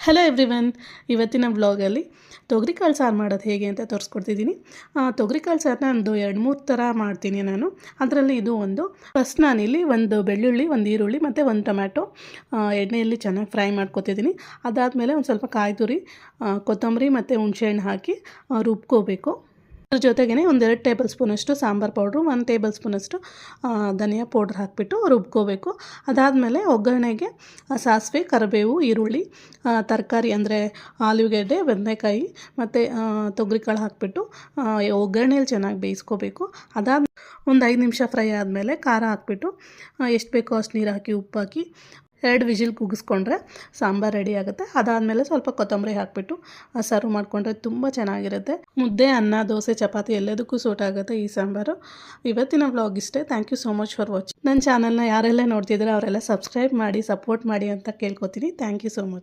Hello everyone. ಇವತ್ತಿನ ವ್ಲಾಗಲ್ಲಿ ತೊಗರಿಕಾಳು ಸಾರು ಮಾಡೋದು ಹೇಗೆ ಅಂತ ತೋರಿಸ್ಕೊಡ್ತಿದ್ದೀನಿ. ತೊಗರಿಕಾಳು ಸಾರನ್ನ ಒಂದು 2-3 ಥರ ಮಾಡ್ತೀನಿ ನಾನು. ಅದರಲ್ಲಿ ಇದು ಒಂದು. ಫಸ್ಟ್ ನಾನಿಲ್ಲಿ ಒಂದು ಬೆಳ್ಳುಳ್ಳಿ, ಒಂದು ಈರುಳ್ಳಿ ಮತ್ತು ಒಂದು ಟೊಮ್ಯಾಟೊ ಎಣ್ಣೆಯಲ್ಲಿ ಚೆನ್ನಾಗಿ ಫ್ರೈ ಮಾಡ್ಕೊತಿದ್ದೀನಿ. ಅದಾದಮೇಲೆ ಒಂದು ಸ್ವಲ್ಪ ಕಾಯಿ ತುರಿ, ಕೊತ್ತಂಬರಿ ಮತ್ತು ಹುಣಸೆಹಣ್ಣು ಹಾಕಿ ರುಬ್ಕೋಬೇಕು. ಅದ್ರ ಜೊತೆಗೇ 1-2 ಟೇಬಲ್ ಸ್ಪೂನಷ್ಟು ಸಾಂಬಾರು ಪೌಡ್ರು, 1 ಟೇಬಲ್ ಸ್ಪೂನಷ್ಟು ಧನಿಯಾ ಪೌಡ್ರ್ ಹಾಕಿಬಿಟ್ಟು ರುಬ್ಕೋಬೇಕು. ಅದಾದಮೇಲೆ ಒಗ್ಗರಣೆಗೆ ಸಾಸಿವೆ, ಕರಿಬೇವು, ಈರುಳ್ಳಿ, ತರಕಾರಿ ಅಂದರೆ ಆಲೂಗೆಡ್ಡೆ, ಬದನೆಕಾಯಿ ಮತ್ತು ತೊಗರಿಕಾಳು ಹಾಕಿಬಿಟ್ಟು ಒಗ್ಗರಣೆಯಲ್ಲಿ ಚೆನ್ನಾಗಿ ಬೇಯಿಸ್ಕೋಬೇಕು. ಒಂದು 5 ನಿಮಿಷ ಫ್ರೈ ಆದಮೇಲೆ ಖಾರ ಹಾಕಿಬಿಟ್ಟು ಎಷ್ಟು ಬೇಕೋ ಅಷ್ಟು ನೀರು ಹಾಕಿ, ಉಪ್ಪು ಹಾಕಿ 2 ವಿಜಿಲ್ ಕೂಗಿಸ್ಕೊಂಡ್ರೆ ಸಾಂಬಾರು ರೆಡಿ ಆಗುತ್ತೆ. ಅದಾದಮೇಲೆ ಸ್ವಲ್ಪ ಕೊತ್ತಂಬರಿ ಹಾಕಿಬಿಟ್ಟು ಸರ್ವ್ ಮಾಡಿಕೊಂಡ್ರೆ ತುಂಬ ಚೆನ್ನಾಗಿರುತ್ತೆ. ಮುದ್ದೆ, ಅನ್ನ, ದೋಸೆ, ಚಪಾತಿ ಎಲ್ಲದಕ್ಕೂ ಸೂಟ್ ಆಗುತ್ತೆ ಈ ಸಾಂಬಾರು. ಇವತ್ತಿನ ವ್ಲಾಗ್ ಇಷ್ಟೇ. Thank you so much for watching. ನನ್ನ ಚಾನಲ್ನ ಯಾರೆಲ್ಲ ನೋಡ್ತಿದ್ದಾರೆ ಅವರೆಲ್ಲ ಸಬ್ಸ್ಕ್ರೈಬ್ ಮಾಡಿ, ಸಪೋರ್ಟ್ ಮಾಡಿ ಅಂತ ಕೇಳ್ಕೊತೀನಿ. Thank you so much.